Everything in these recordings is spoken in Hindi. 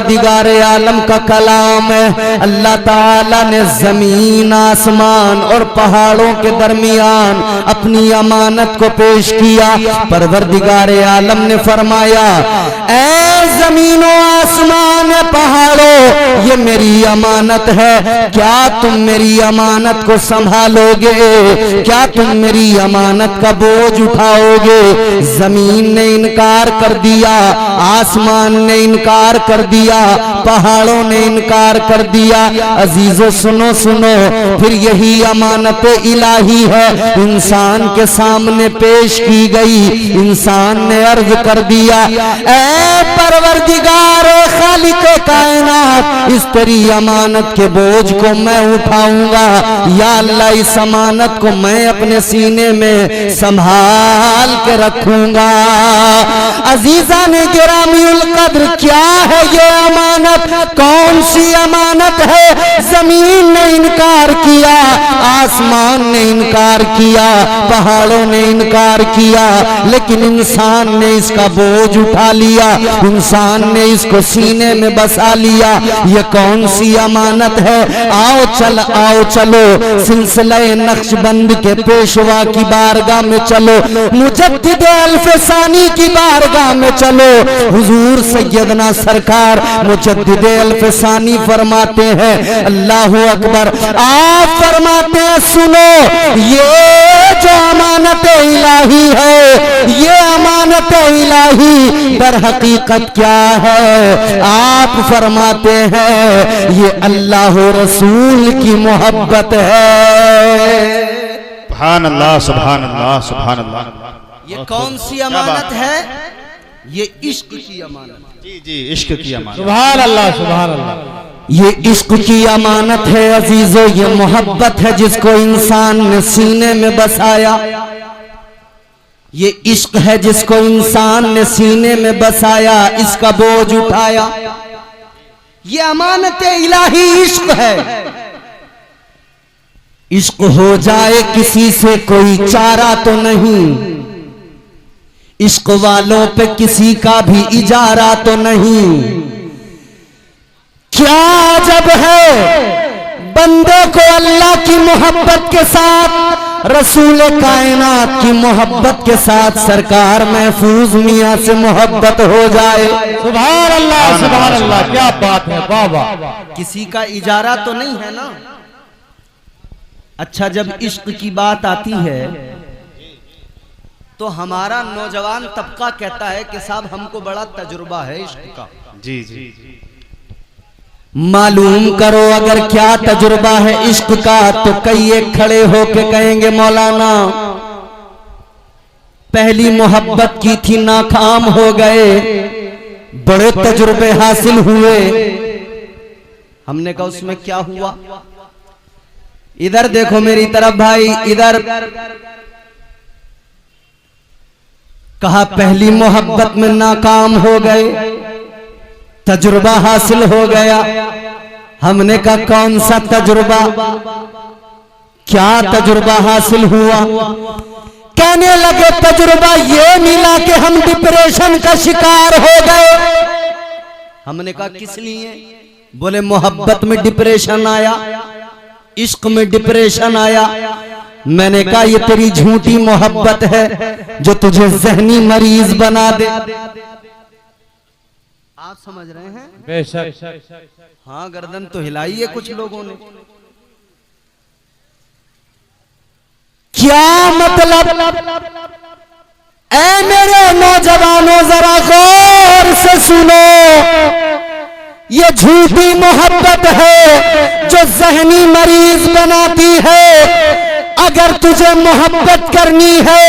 दिगारे आलम का कलाम है। अल्लाह ताला ने जमीन आसमान और पहाड़ों के दरमियान अपनी अमानत को पेश किया। परवरदिगारे आलम ने फरमाया, ऐ जमीनों आसमान पहाड़ों, ये मेरी अमानत है, क्या तुम मेरी अमानत को संभालोगे? क्या तुम मेरी अमानत का बोझ उठाओगे? जमीन ने इनकार कर दिया, आसमान ने इनकार कर दिया, पहाड़ों ने इनकार कर दिया। अजीजों सुनो सुनो, फिर यही अमानत इलाही है इंसान के सामने पेश की गई। इंसान ने अर्ज कर दिया, ऐ परवरदिगार खालिक कायनात, इस तेरी अमानत के बोझ को मैं उठाऊंगा। या अल्लाह, इस अमानत को मैं अपने सीने में संभाल के रखूंगा। अजीजा ने गिरामीउल कद्र, क्या है ये अमानत? कौन सी अमानत है? जमीन ने इनकार किया, आसमान ने इनकार किया, पहाड़ों ने इनकार किया, लेकिन इंसान ने इसका बोझ उठा लिया, इंसान ने इसको सीने में बसा लिया। ये कौन सी अमानत है? आओ चलो सिलसिला नक्शबंद के पेशवा की बारगाह में चलो, मुजद्दिद अल्फसानी की बारगाह में चलो। हुजूर सैयदना सरकार मुजद्दिद अल्फसानी फरमाते हैं, अल्लाहु अकबर, आप फरमाते हैं, सुनो, ये जो अमानत इलाही है, ये अमानत इलाही दर हकीकत क्या है? आप फरमाते हैं, ये अल्लाह रसूल की मोहब्बत है। सुभान अल्लाह, सुभान अल्लाह, सुभान अल्लाह। ये कौन सी अमानत है? ये इश्क की अमानत। जी जी, इश्क की अमानत। सुभान अल्लाह, सुभान अल्लाह। ये इश्क की अमानत है अजीजों, ये मोहब्बत है जिसको इंसान ने सीने में बसाया। ये इश्क है जिसको इंसान ने सीने में बसाया, इसका बोझ उठाया। ये अमानत इलाही इश्क है। इश्क हो जाए किसी से कोई चारा तो नहीं, इश्क वालों पे किसी का भी इजारा तो नहीं। क्या जब है बंदे को अल्लाह की मोहब्बत के साथ, रसूल कायनात की मोहब्बत के साथ सरकार महफूज मियां से मोहब्बत हो जाए। सुभान अल्लाह, सुभान अल्लाह, क्या बात है बाबा। किसी का इजारा तो नहीं है ना। अच्छा, जब इश्क की बात आती है तो हमारा नौजवान तबका कहता है कि साहब हमको बड़ा तजुर्बा है इश्क का। जी जी, मालूम करो अगर क्या तजुर्बा है इश्क का, तो कई एक खड़े होके कहेंगे, मौलाना पहली मोहब्बत की थी, नाकाम हो गए, बड़े तजुर्बे हासिल हुए। हमने कहा उसमें क्या हुआ? इधर देखो मेरी तरफ भाई, इधर। कहा पहली मोहब्बत में नाकाम हो गए, तजुर्बा हासिल हो गया। हमने कहा कौन सा तजुर्बा? क्या तजुर्बा हासिल हुआ? कहने लगे तजुर्बा ये मिला कि हम डिप्रेशन का शिकार हो गए। हमने कहा किस लिए? बोले मोहब्बत में डिप्रेशन आया, इश्क में डिप्रेशन आया। मैंने कहा ये तेरी झूठी मोहब्बत है जो तुझे जहनी मरीज बना दे। आप समझ रहे हैं? बेशक। हाँ, गर्दन तो हिलाई है कुछ लोगों ने। क्या मतलब? ऐ मेरे नौजवानों जरा गौर से सुनो, ये झूठी मोहब्बत है जो जहनी मरीज बनाती है। अगर तुझे मोहब्बत करनी है,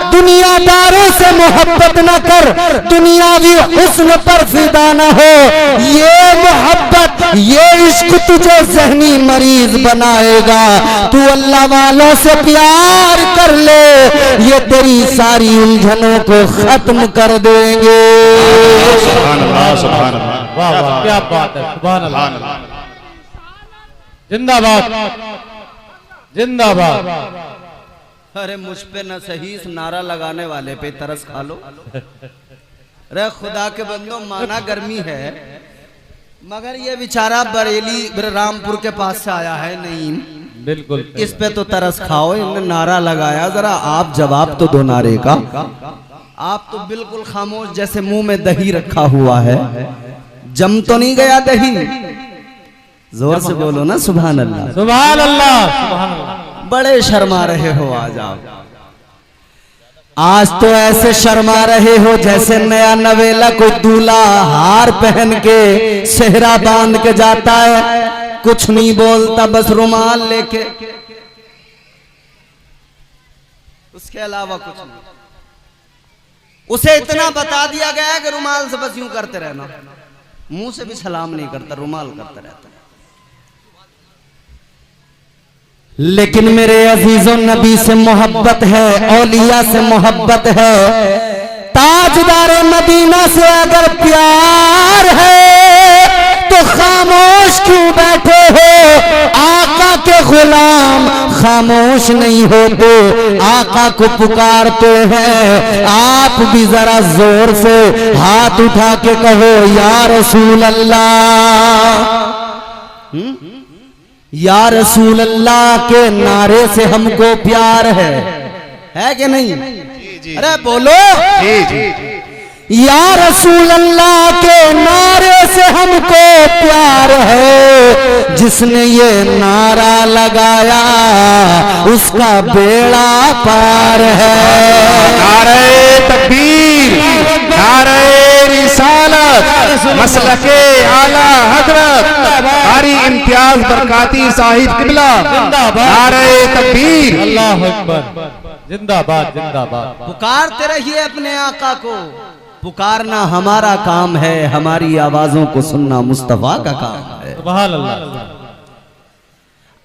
दुनियादारों से मोहब्बत न कर, दुनियावी हुस्न पर फिदा न हो। ये मोहब्बत, ये इश्क तुझे जहनी मरीज बनाएगा। तू अल्लाह वालों से प्यार कर ले, ये तेरी सारी उलझनों को खत्म कर देंगे। सुभान अल्लाह, सुभान अल्लाह। वाह वाह, क्या बात है, सुभान अल्लाह। जिंदाबाद, जिंदाबाद। अरे मुझ पे न सही, इस नारा लगाने वाले पे तरस खा लो। रे खुदा के बंदो, माना गर्मी है, मगर ये बेचारा बरेली रामपुर के पास से आया है नईम, बिल्कुल इस पे तो तरस खाओ। इन्होंने नारा लगाया, जरा आप जवाब तो दो नारे का। आप तो बिल्कुल खामोश, जैसे मुंह में दही रखा हुआ है। जम तो नहीं गया दही? जोर से बोलो ना सुभान अल्लाह। सुभान अल्लाह, सुभान अल्लाह। बड़े शर्मा रहे हो आज आप। आज तो ऐसे शर्मा रहे हो जैसे नया नवेला कोई दूल्हा हार पहन के सेहरा बांध के जाता है, कुछ नहीं बोलता, बस रुमाल लेके, उसके अलावा कुछ नहीं। उसे इतना बता दिया गया है कि रुमाल से बस यूं करते रहना, मुंह से भी सलाम नहीं करता, रुमाल करता रहता। लेकिन मेरे अजीजों, नबी से मोहब्बत है, औलिया से मोहब्बत है, ताजदार मदीना से अगर प्यार है तो खामोश क्यों बैठे हो? आका के गुलाम खामोश नहीं होते, आका को पुकारते हैं। आप भी जरा जोर से हाथ उठा के कहो या रसूल अल्लाह। या रसूल अल्लाह के नारे से हमको प्यार है कि नहीं? अरे बोलो। जी जी या रसूल अल्लाह के नारे से हमको प्यार है, जिसने ये नारा लगाया उसका बेड़ा पार है। नारे तकबीर, नारे रिसालत, मसलके आला हजरत कारी इम्तियाज बरकाती साहिब किबला, नारे तकबीर, अल्लाह अकबर, जिंदाबाद जिंदाबाद। पुकारते रहिए अपने आका को, पुकारना हमारा काम है, हमारी आवाजों को सुनना मुस्तफा का काम है। सुभान अल्लाह।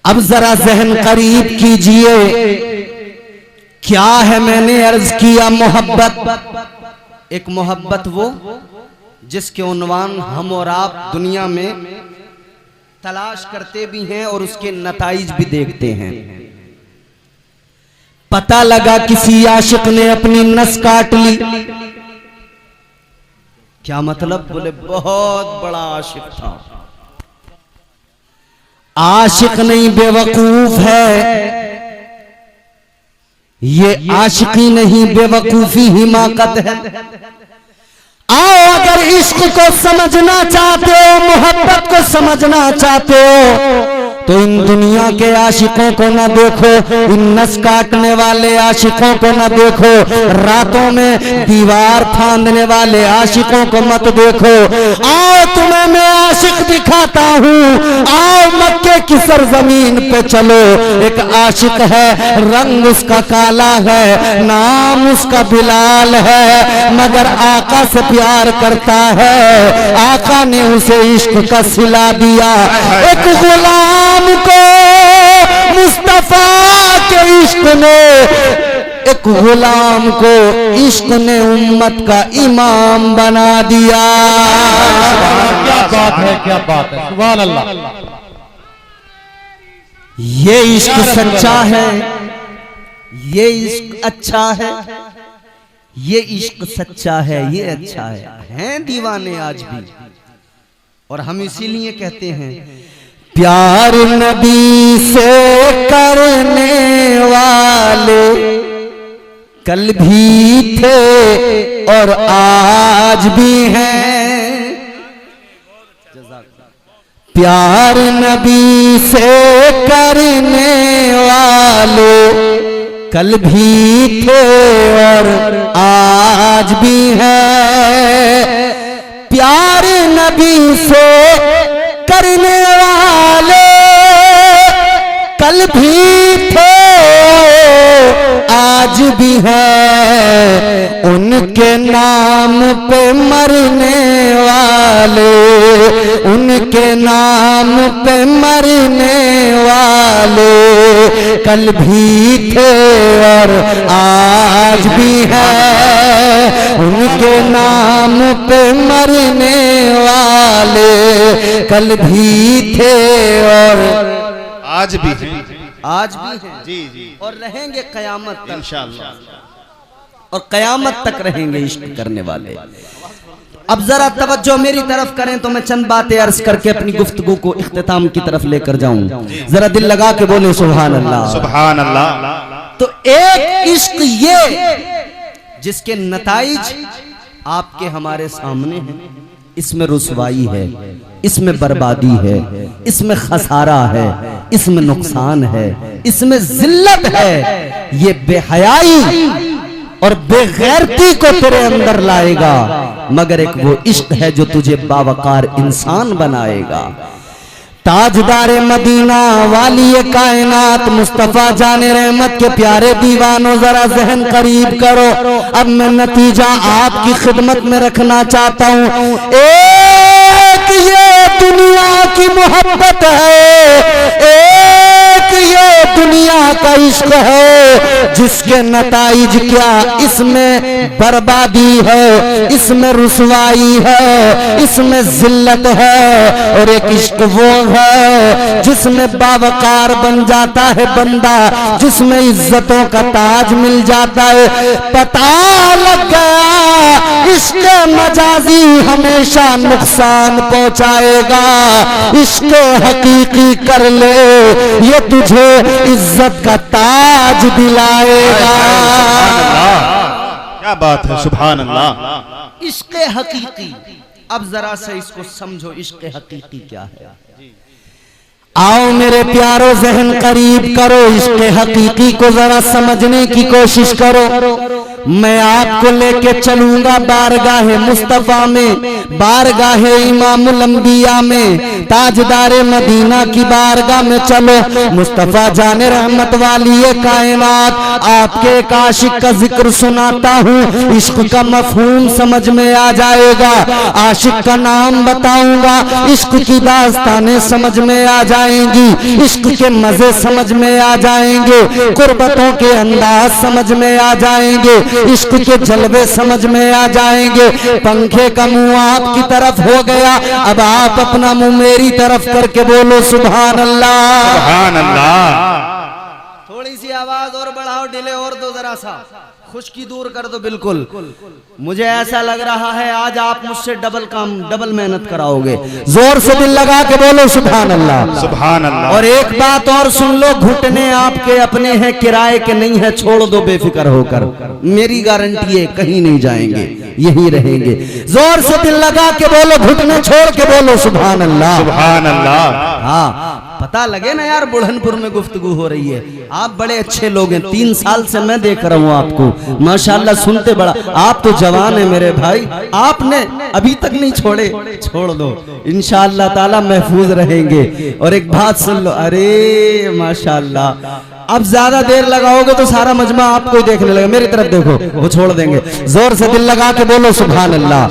अब जरा जहन करीब कीजिए, क्या है मैंने अर्ज किया मोहब्बत। एक मोहब्बत वो जिसके उन्वान हम और आप दुनिया में तलाश करते भी हैं और उसके नताइज भी देखते हैं। पता लगा किसी आशिक ने अपनी नस काट ली, क्या मतलब? बोले बहुत बड़ा आशिक था। आशिक नहीं, बेवकूफ है ये, आशिकी नहीं बेवकूफी हिमाकत है। आओ, अगर इश्क को समझना चाहते हो, मोहब्बत को समझना चाहते हो, तो इन दुनिया के आशिकों को ना देखो, इन नस काटने वाले आशिकों को ना देखो, रातों में दीवार फांदने वाले आशिकों को मत देखो। आओ तुम्हें मैं आशिक दिखाता हूँ, आओ मक्के की सरजमीन पे चलो। एक आशिक है, रंग उसका काला है, नाम उसका बिलाल है, मगर आका से प्यार करता है। आका ने उसे इश्क का सिला दिया। एक गुलाम को मुस्तफा के इश्क ने, एक गुलाम को इश्क ने उम्मत का इमाम बना दिया। क्या बात है, क्या बात है, सुभान अल्लाह। ये इश्क सच्चा है, ये इश्क अच्छा है, ये इश्क सच्चा है, ये अच्छा हैं दीवाने आज भी। और हम इसीलिए कहते हैं, प्यार नबी से करने वाले कल भी थे और आज भी हैं। प्यार नबी से करने वाले कल भी थे और आज भी हैं। प्यार नबी से करने वाले कल भी थे आज भी हैं। उनके नाम पे मरने वाले, उनके नाम पे मरने वाले कल भी थे और आज भी हैं। उनके नाम पे मरने वाले कल भी थे और आज भी हैं। आज भी हैं जी जी और रहेंगे कयामत तक इंशाअल्लाह। और कयामत तक रहेंगे इश्क करने वाले। अब जरा तवज्जो मेरी तरफ करें तो मैं चंद बातें अर्ज करके अपनी गुफ्तगू को इख्तिताम की तरफ लेकर जाऊं। जरा दिल लगा के बोले सुभान अल्लाह। सुभान अल्लाह। तो एक इश्क ये जिसके नताइज आपके हमारे सामने हैं, इसमें रुसवाई है, इसमें बर्बादी है, इसमें खसारा है, इसमें नुकसान है, इसमें जिल्लत है। ये बेहयाई और बेगैरती को तेरे अंदर लाएगा, मगर एक वो इश्क है जो तुझे बावकार इंसान बनाएगा। ताजदार मदीना वाली कायनात मुस्तफा जाने रहमत के प्यारे दीवानों, जरा जहन करीब करो। अब मैं नतीजा आपकी खिदमत में रखना चाहता हूँ। एक ये दुनिया की मोहब्बत है, एक ये दुनिया का इश्क है जिसके नताइज क्या, इसमें बर्बादी है, इसमें रुसवाई है, इसमें जिल्लत है। और एक इश्क वो है जिसमें बावकार बन जाता है बंदा, जिसमें इज्जतों का ताज मिल जाता है। पता लग गया इश्क मजाजी हमेशा नुकसान पहुंचाएगा, इश्क हकीकी कर ले ये तुझे इज्जत का ताज दिलाएगा। क्या बात है, सुभान अल्लाह। इश्क हकीकी, अब जरा से इसको समझो, इश्क हकीकी क्या है। आओ मेरे प्यारो जहन करीब करो, इश्क हकीकी को जरा समझने की कोशिश करो। मैं आपको लेके चलूंगा बारगाहे मुस्तफा में, बारगाहे इमामुल अंबिया में, ताजदार मदीना की बारगाह में चलो। मुस्तफा जाने रहमत वाली ये कायनात, आपके एक आशिक का जिक्र सुनाता हूँ, इश्क का मफहूम समझ में आ जाएगा। आशिक का नाम बताऊंगा, इश्क की दास्तानें समझ में आ जाएंगी, इश्क के मजे समझ में आ जाएंगे, कुर्बतों के अंदाज समझ में आ जाएंगे, इश्क के जलवे समझ में आ जाएंगे। पंखे का मुंह आपकी तरफ हो गया, अब आप अपना मुंह मेरी तरफ करके बोलो सुभान अल्लाह। सुभान अल्लाह। थोड़ी सी आवाज और बढ़ाओ, डिले और दो, जरा सा खुश्की दूर कर दो। बिल्कुल मुझे ऐसा लग रहा है आज आप मुझसे डबल काम, डबल मेहनत कराओगे। जोर से दिल लगा के बोलो सुभान अल्लाह। सुभान अल्लाह। और एक बात और सुन लो, घुटने आपके अपने हैं, किराए के नहीं है, छोड़ दो बेफिक्र होकर, मेरी गारंटी है कहीं नहीं जाएंगे, यही रहेंगे। जोर से दिल लगा के बोलो, घुटने छोड़ के बोलो सुभान अल्लाह। सुभान अल्लाह। हाँ, पता लगे ना यार, बुढ़नपुर में गुफ्तगू हो रही है। आप बड़े अच्छे लोग हैं, 3 साल से मैं देख रहा हूँ आपको, माशाल्लाह सुनते बड़ा। आप तो जवान है मेरे भाई, आपने अभी तक नहीं छोड़े, छोड़ दो, इंशाअल्लाह ताला महफूज रहेंगे। और एक बात सुन लो, अरे माशाल्लाह, अब ज्यादा देर लगाओगे तो सारा मजमा आपको ही देखने लगेगा। मेरी तरफ देखो, वो छोड़ देंगे। जोर से दिल लगा के बोलो सुभान अल्लाह।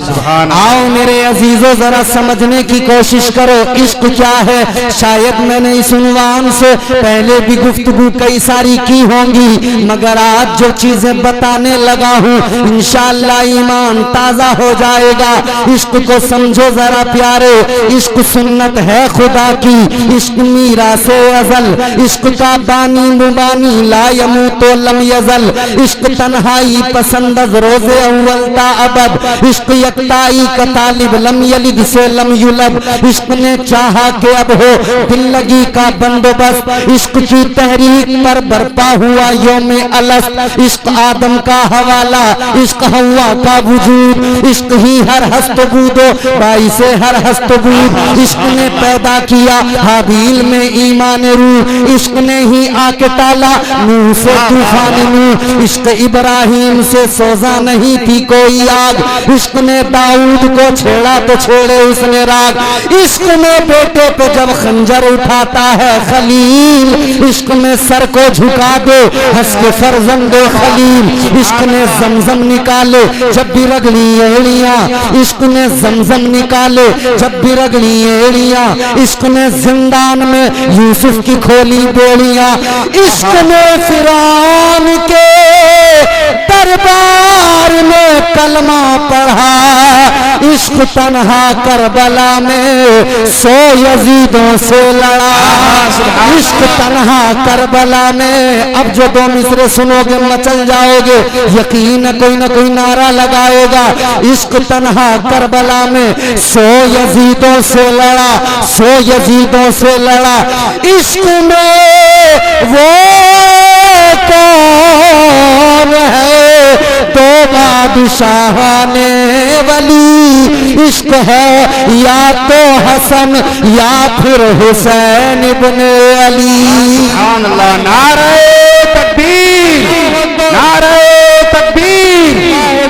आओ मेरे अजीजों, जरा समझने की कोशिश करो, इश्क क्या है। शायद मैंने इस उन्वान से पहले भी गुफ्तगू कई सारी की होंगी, मगर आज जो चीजें बताने लगा हूँ इंशाअल्लाह ईमान ताजा हो जाएगा। इश्क को समझो जरा प्यारे, इश्क सुन्नत है खुदा की, इश्क मीरा से अजल, इश्क का बानी बानी ला यमूतो लम यजल, इश्क तन्हाई पसंद रोज़े अव्वल ता अबद, इश्क यकताई का तालिब लम यलिद से लम युलब, इश्क ने चाहा कि अब हो दिल लगी का बंदोबस्त, इश्क की तहरीक पर बरपा हुआ यौमे अलस्त, इश्क आदम का हवाला, इश्क हवा का वजूद, इश्क ही हर हस्तबूदो बाई से हर हस्तबूद, इश्क ने पैदा किया हाबील में ईमान रूह, इश्क ने ही आके ताला नूह से तूफान नूह, इश्क इब्राहिम से सोजा नहीं थी कोई आग, इश्क ने दाऊद को छेड़ा तो छेड़े उसने राग, इश्क में बेटे पे जब खंजर उठाता है खलील, इश्क में सर को झुका दो हंस के फरजंदे खलील, इश्क ने जमजम निकाले जब भी रगड़ी एड़ियां, इश्क ने जमजम निकाले जब भी रगड़ी एड़ियां, इश्क ने जिंदान में यूसुफ की खोली बेड़ियां, इश्क ने फिरौन के दरबार में कलमा पढ़ा, इश्क तन्हा करबला में 100 यजीदों से लड़ा। इश्क तन्हा करबला में, अब जो 2 मिसरे सुनोगे मचल जाओगे, यकीन कोई ना कोई नारा लगाएगा। इश्क तन्हा करबला में 100 यजीदों से लड़ा, 100 यजीदों से लड़ा। इश्क में वो कौन है तो बादशाह ने वली, इश्क है या तो हसन या फिर हुसैन इब्ने अली। सुभान अल्लाह, नारे तकबीर, नारे तकबीर,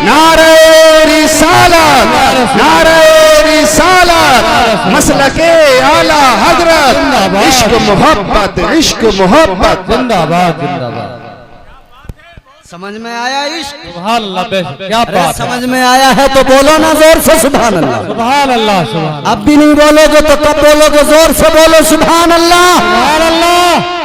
नारे रिसालत, नारे रिसालत, मसलके आला हजरत, इश्क मोहब्बत, इश्क मोहब्बत। जिंदाबाद जिंदाबाद। समझ में आया इश्क? सुभान अल्लाह, क्या अरे बात है। समझ में आया है तो बोलो ना जोर से सुभान अल्लाह। सुभान अल्लाह सुभान अब भी नहीं बोलोगे तो कब बोलोगे? जोर से बोलो सुभान अल्लाह। अल्लाह।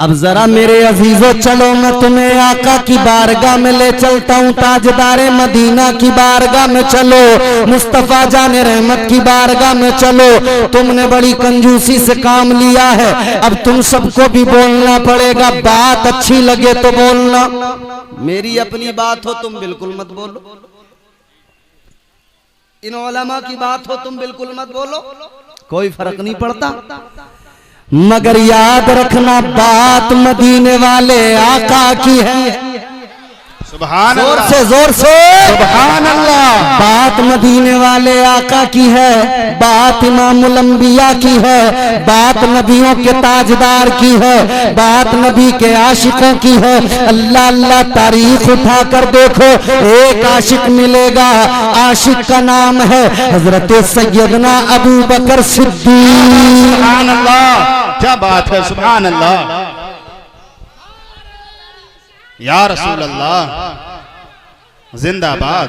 अब जरा मेरे अजीजों चलो मैं तुम्हें आका की बारगाह में ले चलता हूँ, ताजदारे मदीना की बारगाह में चलो, मुस्तफा जाने रहमत की बारगाह में चलो। तुमने बड़ी कंजूसी से काम लिया है, अब तुम सबको भी बोलना पड़ेगा। बात अच्छी लगे तो बोलना, मेरी अपनी बात हो तुम बिल्कुल मत बोलो, इन उलमा की बात हो तुम बिल्कुल मत बोलो, कोई फर्क नहीं पड़ता। मगर याद रखना बात मदीने वाले आका की है। सुभान जोर अल्लाह, से जोर से सुभान अल्लाह। बात मदीने वाले आका की है, बात इमामुल अंबिया की है, बात नबियों के ताजदार की है, बात नबी के आशिकों की है। अल्लाह अल्लाह तारीख उठा कर देखो, एक आशिक मिलेगा, आशिक का नाम है हजरत सैयदना अबू बकर सिद्दीक। सुभान अल्लाह, क्या बात है, सुभान अल्लाह। या रसूल अल्लाह, जिंदाबाद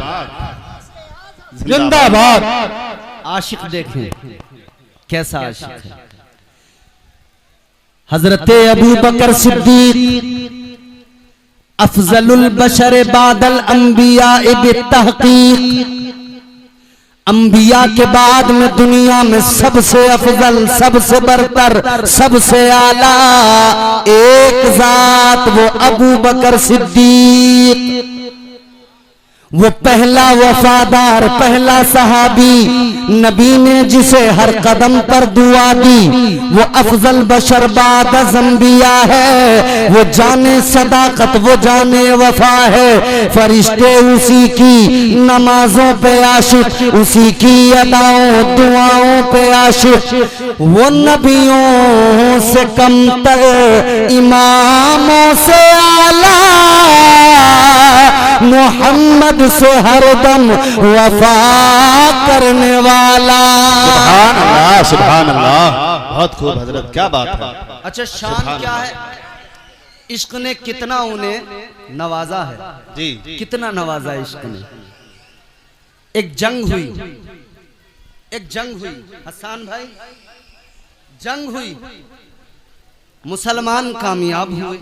जिंदाबाद। आशिक देखें कैसा आशिक है, हजरत अबू बकर सिद्दीक अफजलुल बशर बादल अंबिया बित्तहकीक, अंबिया के बाद में दुनिया में सबसे अफजल, सबसे बरतर, सबसे आला एक जात वो अबू बकर सिद्दीक। वो पहला वफादार, पहला सहाबी, नबी ने जिसे हर कदम पर दुआ दी, वो अफजल बशर बाद अंबिया है। वो जाने सदाकत, वो जाने वफा है। फरिश्ते उसी की नमाजों पे आशिक, उसी की अदाओं दुआओं पे आशिक। वो नबियों से कमतर, इमामों से आला, मोहम्मद से हरदम वफा करने वाला। सुभान अल्लाह, सुभान अल्लाह, बहुत खूब हजरत, क्या बात है। अच्छा शान क्या है? इश्क ने कितना उन्हें नवाजा है जी, कितना नवाजा इश्क ने। एक जंग हुई, एक जंग हुई हसन भाई, जंग हुई, मुसलमान कामयाब हुए,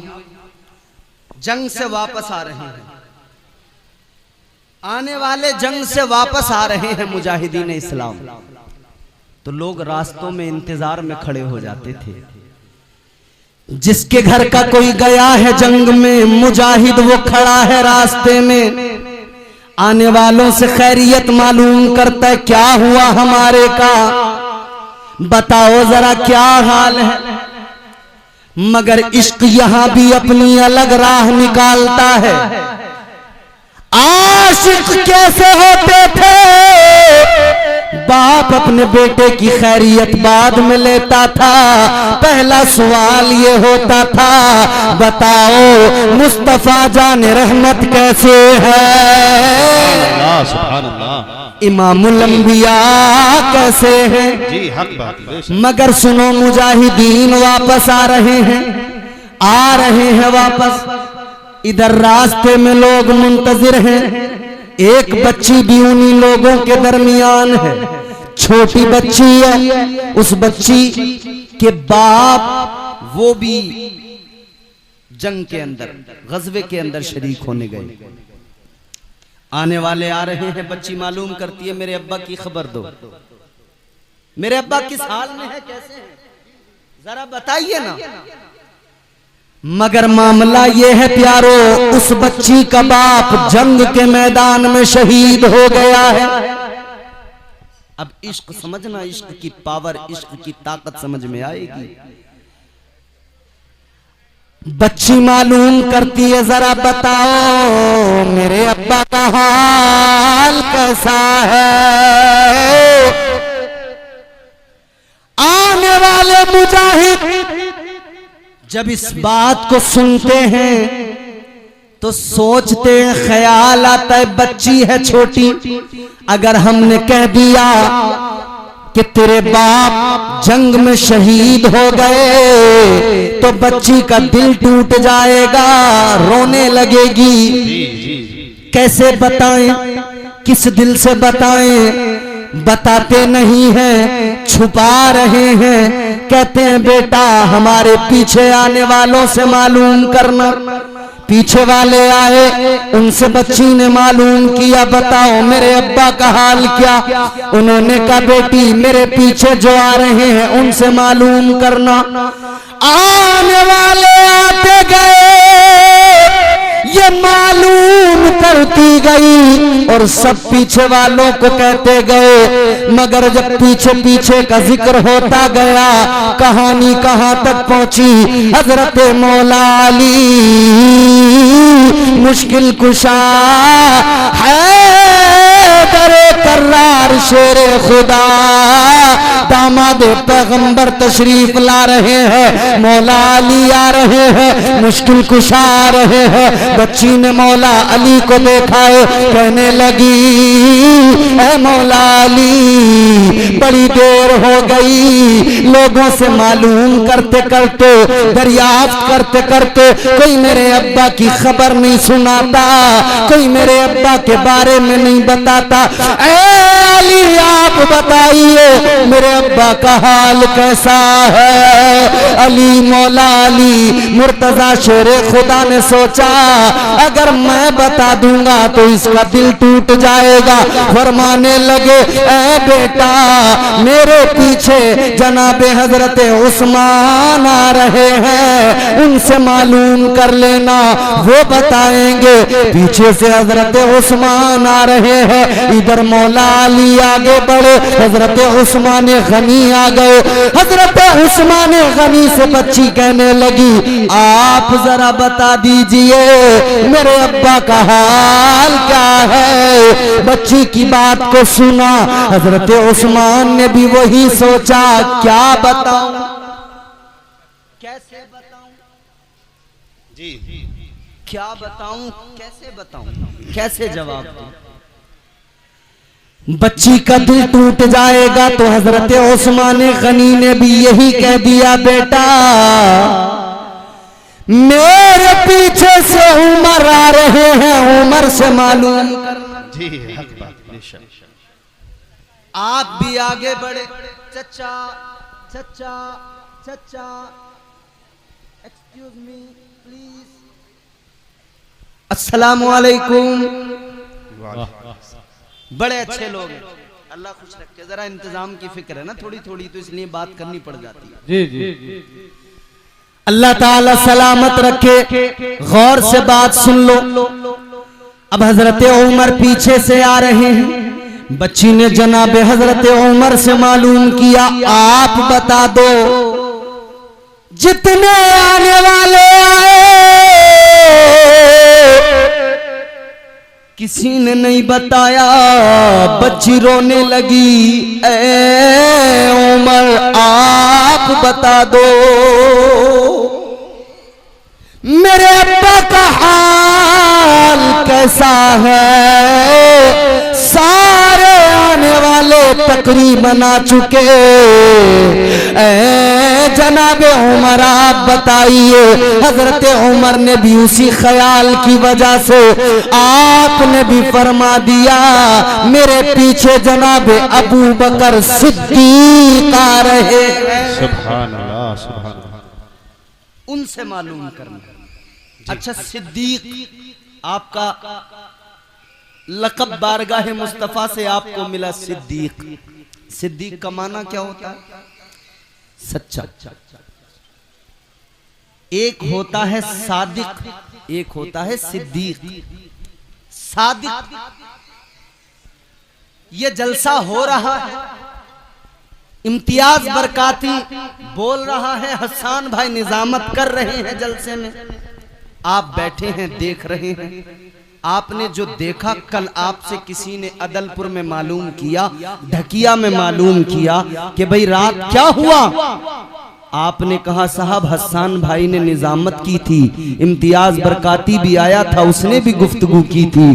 जंग से वापस आ रहे हैं, आने वाले जंग से वापस आ रहे हैं मुजाहिदीन इस्लाम। तो लोग रास्तों में इंतजार में खड़े हो जाते थे। जिसके घर का कोई गया है जंग में, मुजाहिद वो खड़ा है रास्ते में, आने वालों से खैरियत मालूम करता है, क्या हुआ हमारे का, बताओ जरा क्या हाल है। मगर इश्क यहां भी अपनी अलग राह निकालता है। आशिक कैसे होते थे? बाप अपने बेटे की खैरियत बाद में लेता था, पहला सवाल ये होता था, बताओ मुस्तफा जाने रहमत कैसे है, सुभान अल्लाह, इमामुल अंबिया कैसे है। जी हक बात है। मगर सुनो मुजाहिदीन वापस आ रहे हैं, आ रहे हैं वापस। इधर रास्ते में लोग मुंतजिर हैं, एक बच्ची भी उन्हीं लोगों के दरमियान है, छोटी बच्ची है। उस बच्ची के बाप वो भी जंग के अंदर, गजवे के अंदर शरीक होने गए। आने वाले आ रहे हैं, बच्ची मालूम करती है मेरे अब्बा की खबर दो, मेरे अब्बा किस हाल में है, कैसे हैं, जरा बताइए ना। मगर मामला ये है प्यारो, उस बच्ची का बाप जंग के मैदान में शहीद हो गया है। अब इश्क समझना, इश्क की पावर, इश्क की ताकत समझ में आएगी। बच्ची मालूम करती है, जरा बताओ मेरे अब्बा का हाल कैसा है। आने वाले मुजाहिद जब इस बात को सुनते हैं तो सोचते हैं, ख्याल आता है बच्ची है छोटी, अगर हमने कह दिया कि तेरे बाप जंग में शहीद हो गए तो बच्ची का दिल टूट जाएगा, रोने लगेगी। कैसे बताएं, किस दिल से बताएं, बताते नहीं हैं, छुपा रहे हैं। कहते हैं बेटा हमारे पीछे आने वालों से मालूम करना। पीछे वाले आए, उनसे बच्ची ने मालूम किया, बताओ मेरे अब्बा का हाल क्या। उन्होंने कहा बेटी मेरे पीछे जो आ रहे हैं उनसे मालूम करना। आने वाले आते गए, ये मालूम करती गई और सब पीछे वालों को कहते गए। मगर जब पीछे पीछे का जिक्र होता गया, कहानी कहां तक पहुंची, हजरत मौला अली मुश्किल कुशा है दरे कर्रार शेरे खुदा, दामाद पैगंबर तशरीफ ला रहे हैं, मौला अली आ रहे हैं, मुश्किल कुशा आ रहे हैं। बच्ची ने मौला अली को देखा है, कहने लगी ऐ मौला अली बड़ी देर हो गई, लोगों से मालूम करते करते, दरियाफ्त करते करते कोई मेरे अब्बा की खबर नहीं सुनाता, कोई मेरे अब्बा के बारे में नहीं बताता। ऐ अली आप बताइए मेरे अब्बा का हाल कैसा है। अली मौला अली मुर्तजा शेरे खुदा ने सोचा अगर मैं बता दूंगा तो इसका दिल टूट जाएगा। फरमाने लगे ऐ बेटा मेरे पीछे जनाबे हजरत उस्मान आ रहे हैं, उनसे मालूम कर लेना, वो बताएंगे। पीछे से हजरत उस्मान आ रहे हैं, इधर मौला अली आगे बढ़े, हजरत उस्मान गनी आ गए। हजरत उस्मान गनी से बच्ची कहने लगी आप जरा बता दीजिए मेरे अब्बा का हाल क्या है। बच्ची की बात को सुना, हजरत उस्मान ने भी वही सोचा क्या बताऊं, कैसे बताऊं, जी क्या बताऊं, कैसे बताऊं, कैसे जवाब दूं। बच्ची का दिल टूट जाएगा तो हजरत उस्मान गनी ने भी यही कह दिया बेटा मेरे पीछे से उमर आ रहे हैं, उमर से मालूम करना। जी हक बात, बेशक। आप भी आगे बढ़े, चचा चचा चचा एक्सक्यूज मी प्लीज, अस्सलामु अलैकुम। बड़े अच्छे लोग हैं, अल्लाह खुश रखे। जरा इंतजाम की फिक्र है ना थोड़ी थोड़ी, तो इसलिए बात करनी पड़ जाती है। जी जी अल्लाह ताला सलामत रखे। गौर से बात सुन लो। अब हजरत उमर पीछे से आ रहे हैं। बच्ची ने जनाब हजरत उमर से मालूम किया आप बता दो जितने आने वाले आए किसी ने नहीं बताया। बच्ची रोने लगी ऐ उमर आप बता दो मेरे अब्बा का हाल कैसा है। सारे आने वाले तकरीबन आ चुके, जनाबे उमर आप बताइए। हजरत उमर ने भी उसी ख्याल की वजह से आपने भी फरमा दिया मेरे पीछे जनाबे अबू बकर सिद्दीक आ रहे हैं, सुभान अल्लाह, सुभान अल्लाह। उनसे मालूम करना। अच्छा, सिद्दीक आपका लक़ब बारगाह मुस्तफा से आपको मिला सिद्दीक। सिद्दीक का माना क्या होता है? सच्चा। एक होता है सादिक, एक होता है सिद्दीक। सादिक, ये जलसा हो रहा है, इम्तियाज बरकाती बोल रहा है, हसन भाई निजामत कर रहे हैं जलसे में, आप बैठे हैं देख रहे हैं। आपने जो देखा, कल आपसे किसी ने अदलपुर में मालूम किया, ढकिया में मालूम किया कि भाई रात क्या हुआ। आपने कहा साहब हसन भाई ने निजामत की थी, इम्तियाज बरकाती भी आया था, उसने भी गुफ्तगू की थी,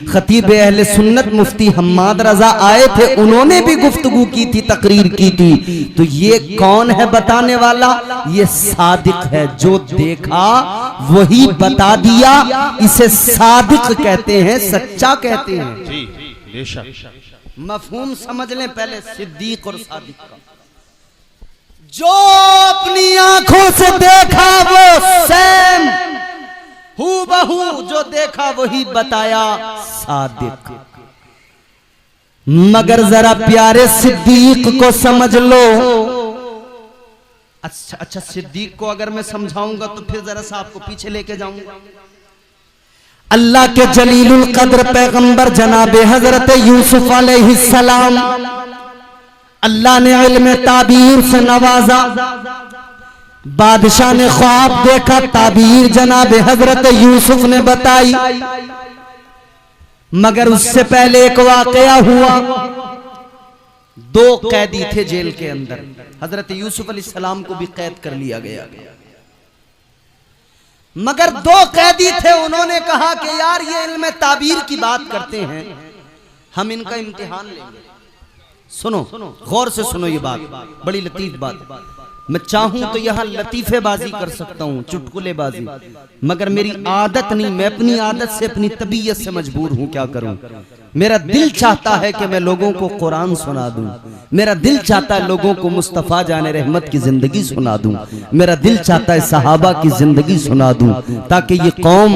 खतीब अहले सुन्नत मुफ्ती हम्माद रजा आए थे, उन्होंने भी गुफ्तगू की थी, तकरीर की थी। तो ये कौन है बताने वाला? ये सादिक है, जो देखा वही बता दिया, इसे सादिक कहते हैं, सच्चा कहते हैं। जी बेशक। मफहूम समझ लें पहले सिद्दीक और सादिक का। जो अपनी आंखों से देखा वो सेम हूबहू, जो देखा वही बताया सादिक। मगर जरा प्यारे सिद्दीक को समझ लो। अच्छा, सिद्दीक को अगर मैं समझाऊंगा तो फिर जरा सा आपको पीछे लेके जाऊंगा। अल्लाह के जलीलुल कद्र पैगंबर जनाबे हजरत यूसुफ अलैहिस्सलाम, अल्लाह ने इल्म ताबीर से नवाजा। बादशाह ने ख्वाब देखा, ताबीर जनाब हजरत यूसुफ ने बताई। मगर उससे पहले एक वाकया हुआ। दो कैदी थे जेल के अंदर, हजरत यूसुफ अलैहिस्सलाम को भी कैद कर लिया गया। मगर दो कैदी थे, उन्होंने कहा कि यार ये इल्म ताबीर की बात करते हैं, हम इनका इम्तिहान लेंगे। सुनो, गौर से सुनो, ये बात बड़ी लतीफ बात। मैं चाहूं तो यहां लतीफेबाजी कर सकता हूं, चुटकुलेबाजी, मगर मेरी आदत नहीं, मैं अपनी आदत से, अपनी तबीयत से मजबूर हूं। क्या करूं? मेरा दिल चाहता है कि मैं लोगों को कुरान सुना दूं, मेरा दिल चाहता है लोगों को मुस्तफा जाने रहमत की जिंदगी सुना दूं, मेरा दिल चाहता है सहाबा की जिंदगी सुना दूं, ताकि ये कौम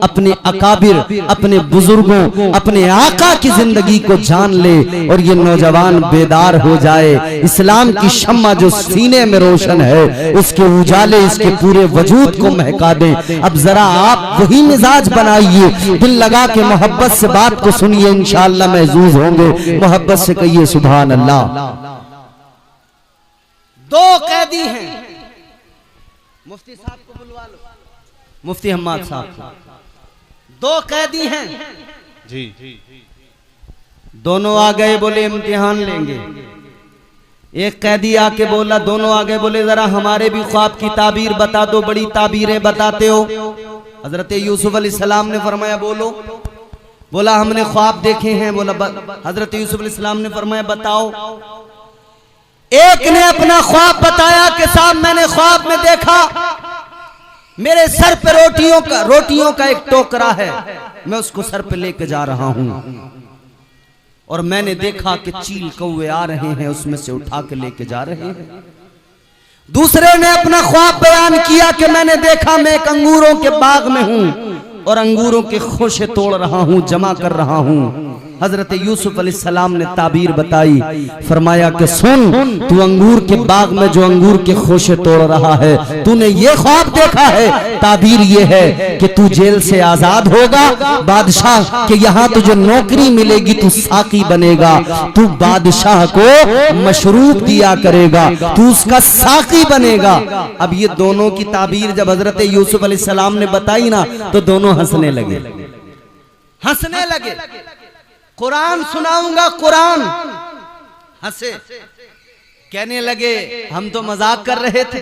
अपने अकाबिर, अपने बुजुर्गों, अपने आका की जिंदगी को जान ले और ये नौजवान बेदार हो जाए। इस्लाम की शम्मा जो सीने में रोशन है, उसके उजाले इसके पूरे वजूद को महका दें। अब जरा आप वही मिजाज बनाइए, दिल लगा के मोहब्बत से बात को सुनिए, इंशाअल्लाह महजूज होंगे। मोहब्बत से कहिए सुभान अल्लाह। दो कैदी हैं, मुफ्ती साहब को बुलवा लो, मुफ्ती हम्माद साहब को। दो कैदी हैं जी। दोनों आ गए, बोले इम्तिहान लेंगे। एक कैदी आके बोला, दोनों आ गए, बोले जरा हमारे भी ख्वाब की ताबीर बता दो, बड़ी ताबीरें बताते हो। हजरत यूसुफ अलैहिस्सलाम ने फरमाया बोलो। बोला हमने ख्वाब देखे हैं। बोला हजरत यूसुफ अलैहिस्सलाम ने फरमाया बताओ। एक ने अपना ख्वाब बताया कि साहब मैंने ख्वाब में देखा मेरे सर पे रोटियों का एक टोकरा है, मैं उसको सर पे लेके जा रहा हूं और मैंने देखा कि चील कौवे आ रहे हैं, उसमें से उठा के लेके जा रहे हैं। दूसरे ने अपना ख्वाब बयान किया कि मैंने देखा मैं एक अंगूरों के बाग में हूं और अंगूरों के खोशे तोड़ रहा हूं, जमा कर रहा हूं। हजरत यूसुफ अलैहिस्सलाम ने ताबीर बताई, फरमाया कि सुन, तू अंगूर के बाग में जो अंगूर के खोशे तोड़ रहा है, तूने ये ख्वाब देखा है। ताबीर ये है कि तू जेल से आजाद होगा, बादशाह के यहाँ तुझे नौकरी मिलेगी, तू साकी बनेगा, तू बादशाह को मशरूब दिया करेगा, तू उसका साकी बनेगा। अब ये दोनों की ताबीर जब हजरत यूसुफ अलैहिस्सलाम ने बताई ना, तो दोनों हंसने लगे। कुरान सुनाऊंगा, कुरान। हंसे, कहने लगे हम तो मजाक कर रहे थे,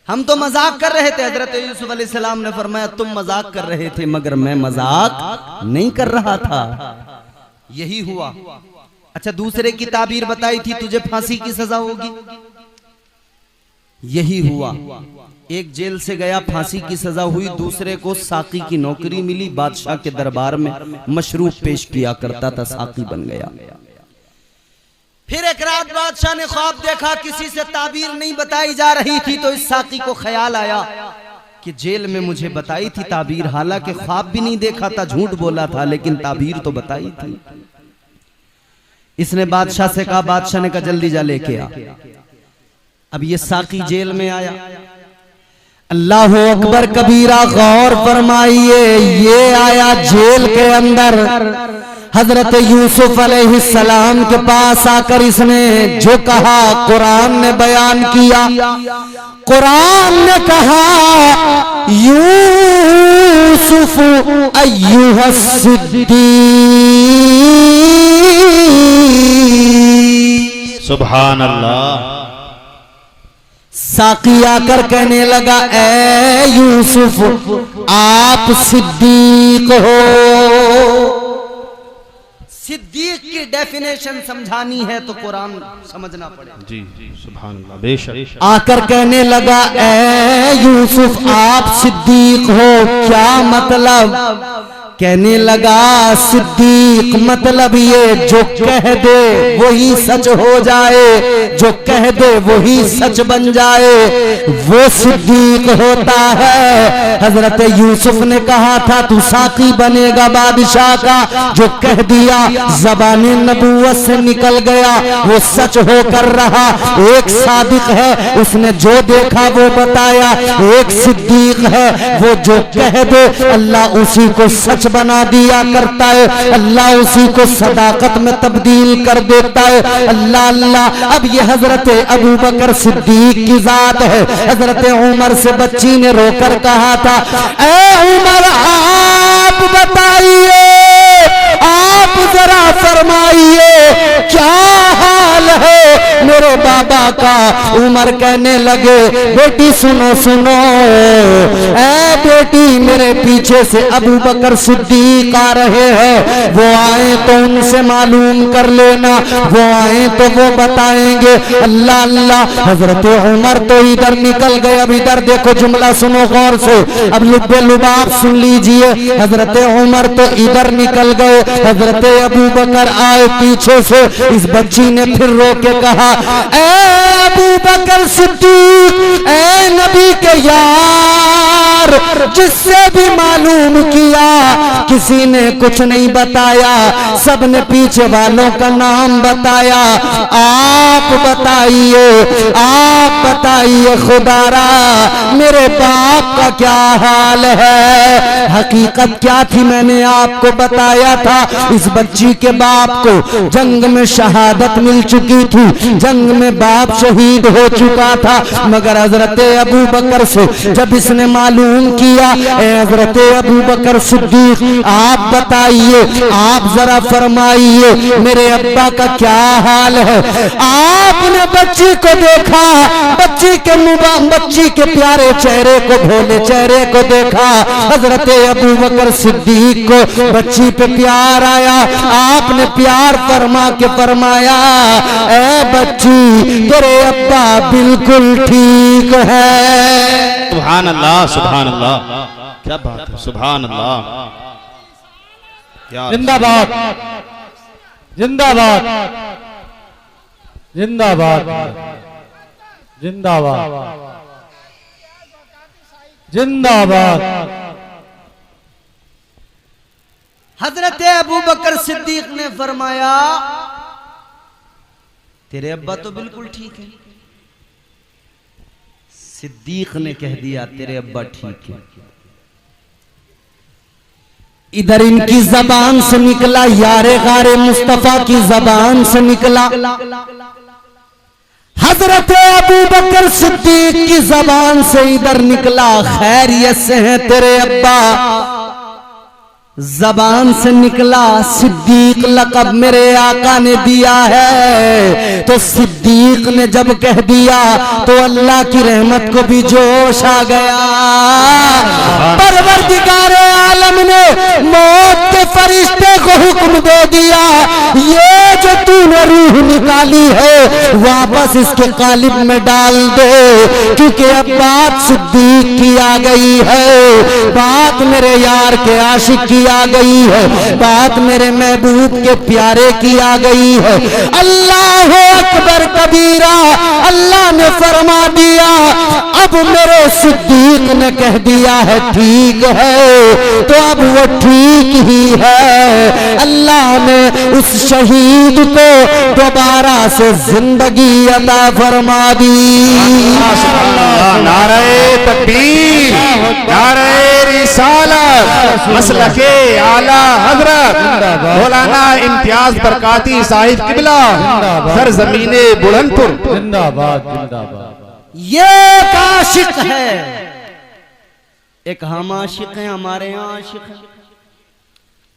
हम तो मजाक कर रहे थे। हजरत यूसुफ अलैहिस्सलाम ने फरमाया तुम मजाक कर रहे थे, मगर मैं मजाक नहीं कर रहा था। यही हुआ। अच्छा, दूसरे की ताबीर बताई थी तुझे फांसी की सजा होगी, यही हुआ। एक जेल से गया, फांसी की सजा हुई, दूसरे को साकी की नौकरी मिली, बादशाह के दरबार में मशरूब पेश किया करता था, साकी बन गया। फिर एक रात बादशाह ने ख्वाब देखा, किसी से ताबीर नहीं बताई जा रही थी, तो इस साकी को ख्याल आया कि जेल में मुझे बताई थी ताबीर, हालांकि ख्वाब भी नहीं देखा था, झूठ बोला था, लेकिन ताबीर तो बताई थी। इसने बादशाह से कहा, बादशाह ने कहा जल्दी जा लेके आ। अब ये साकी जेल में आया। अल्लाह अकबर कबीरा, गौर फरमाइए, ये आया जेल के अंदर। हजरत यूसुफ अलैहिस्सलाम के पास आकर इसने जो कहा कुरान ने बयान किया। कुरान ने कहा, यूसुफ अय्युहा सिद्दीक। सुभान अल्लाह। साकी आकर कहने लगा, ए यूसुफ, आप सिद्दीक हो। सिद्दीक की डेफिनेशन समझानी है तो कुरान समझना पड़ेगा। जी सुभान अल्लाह, बेशक। आकर कहने लगा, ए यूसुफ, आप सिद्दीक हो, क्या मतलब? कहने लगा, सिद्दीक मतलब ये जो कह दे वही सच हो जाए, जो कह दे वही सच बन जाए, वो सिद्दीक होता है। हजरत यूसुफ ने कहा था, तू साकी बनेगा बादशाह का, जो कह दिया ज़बाने नबूवत से निकल गया वो सच होकर रहा। एक सादिक है, उसने जो देखा वो बताया। एक सिद्दीक है, वो जो कह दे अल्लाह उसी को सच बना दिया करता है, अल्लाह उसी को सदाकत में तब्दील कर देता है। अल्लाह अल्लाह। अब ये हजरत अबू बकर सिद्दीक की जात है। हजरत उमर से बच्ची ने रोकर कहा था, ए उमर, आप बताइए, आप जरा फरमाइए क्या हाल है मेरे बाबा का। उमर कहने लगे, बेटी सुनो सुनो, ऐ बेटी, मेरे पीछे से अबू बकर सिद्दीक आ रहे हैं, वो आए तो उनसे मालूम कर लेना, वो आए तो वो बताएंगे। अल्लाह अल्लाह। हजरत उमर तो इधर निकल गए। अब इधर देखो, जुमला सुनो गौर से, अब लुब्बे लुबाब सुन लीजिए। हजरत उमर तो इधर निकल गए, हजरत अबू बकर आए पीछे से। इस बच्ची ने फिर रो के कहा, ए अबू बकर सिद्दीक, ए नबी के यार, जिससे भी मालूम किया किसी ने कुछ नहीं बताया, सबने पीछे वालों का नाम बताया। आप बताइए, आप बताइए खुदारा, मेरे बाप का क्या हाल है? हकीकत क्या थी मैंने आपको बताया था। इस बच्ची के बाप को जंग में शहादत मिल चुकी थी, जंग में बाप शहीद हो चुका था। मगर हजरत अबू बकर से जब इसने मालूम किया, हजरत अबू बकर सिद्दीक, आप बताइए, आप जरा फरमाइए मेरे अब्बा का क्या हाल है। आपने बच्ची को देखा, बच्ची के प्यारे चेहरे को, भोले चेहरे को देखा। हजरत अबू बकर सिद्दीक को बच्ची पे प्यार आया। आपने प्यार फरमा के फरमाया, ए बच्ची, तेरे अब्बा बिल्कुल ठीक है। सुभान अल्लाह, सुभान अल्लाह, क्या बात है, सुभान अल्लाह। जिंदाबाद, जिंदाबाद, जिंदाबाद, जिंदाबाद, जिंदाबाद। हजरत अबू बकर सिद्दीक ने फरमाया, तेरे अब्बा तो बिल्कुल ठीक है। सिद्दीक ने कह दिया, तेरे अब्बा ठीक है। इधर इनकी जबान से निकला, यारे गारे मुस्तफा की जबान से निकला। हजरत अबू बकर सिद्दीक की जबान से इधर निकला, खैरियत से है तेरे अब्बा। जबान से निकला, सिद्दीक लक़ब मेरे आका ने दिया है। तो सिद्दीक ने जब कह दिया तो अल्लाह की रहमत को भी जोश आ गया। परवरदिगारे आलम ने मौत के फरिश्ते को हुक्म दे दिया, ये जो तूने रूह निकाली है वापस इसके कालिब में डाल दे, क्योंकि अब बात सिद्दीक की आ गई है, बात मेरे यार के आशिक की आ गई है, बात मेरे महबूब के प्यारे की आ गई है। अल्लाह अकबर कबीरा। अल्लाह ने फरमा दिया, अब मेरे सिद्दीक ने कह दिया है ठीक है, तो अब वो ठीक ही है। अल्लाह ने उस शहीद को दोबारा से जिंदगी अता फरमा दी। नारे तकबीर, नारे रिसालत, मसलके आला हजरत मौलाना इम्तियाज बरकाती साहिब किबला सरजमीने बुलंदपुर। जिंदाबाद जिंदाबाद। ये एक आशिक है, एक हम आशिक हैं, हमारे यहाँ आशिक है।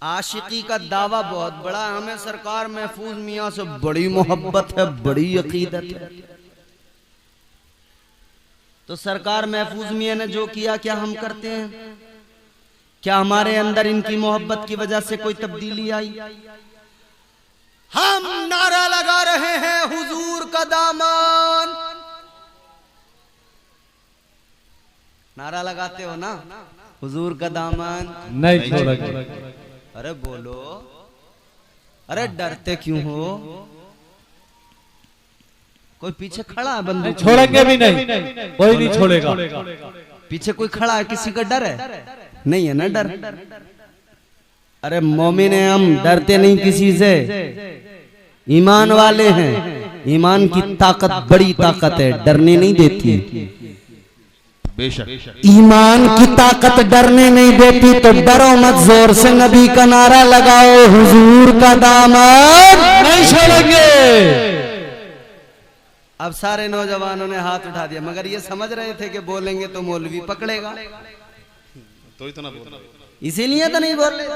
आशिकी का दावा बहुत बड़ा है, हमें सरकार महफूज मियाँ से बड़ी मोहब्बत है, बड़ी अकीदत है। तो सरकार महफूज मियाँ ने जो किया क्या हम करते हैं? क्या हमारे अंदर इनकी मोहब्बत की वजह से कोई तब्दीली आई? हम नारा लगा रहे हैं हुजूर का दामन। नारा लगाते हो ना, हुजूर का दामन नहीं छोड़ेंगे। अरे बोलो, अरे डरते क्यों हो? कोई पीछे खड़ा है बंदूक? छोड़ेंगे भी नहीं, कोई नहीं छोड़ेगा। पीछे कोई खड़ा है, किसी का डर है? नहीं है ना डर। अरे मोमिन है हम, डरते नहीं किसी से, ईमान वाले हैं। ईमान की ताकत बड़ी ताकत है, डरने नहीं देती। बेशक ईमान की ताकत डरने नहीं देती, तो डरो मत, जोर से नबी का नारा लगाओ, हुजूर का दामन नहीं छोड़ेंगे। अब सारे नौजवानों ने हाथ उठा दिया, मगर ये समझ रहे थे कि बोलेंगे तो मौलवी पकड़ेगा, तो ही तो ना बोल, इसीलिए तो नहीं बोल रहे।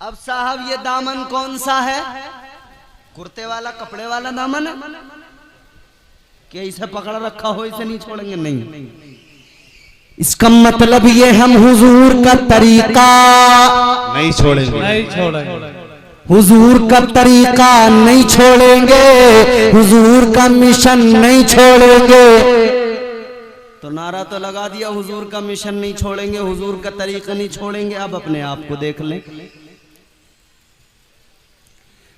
अब साहब ये दामन कौन सा है? कुर्ते वाला, कपड़े वाला दामन है कि इसे पकड़ रखा हो, इसे नहीं छोड़ेंगे? नहीं, इसका मतलब ये हम हुजूर का तरीका नहीं छोड़ेंगे, नहीं छोड़ेंगे। हुजूर का तरीका नहीं छोड़ेंगे, हुजूर का मिशन नहीं छोड़ेंगे। तो नारा तो लगा दिया, हुजूर का मिशन नहीं छोड़ेंगे, हुजूर का तरीका नहीं छोड़ेंगे। अब अपने आप को देख लें,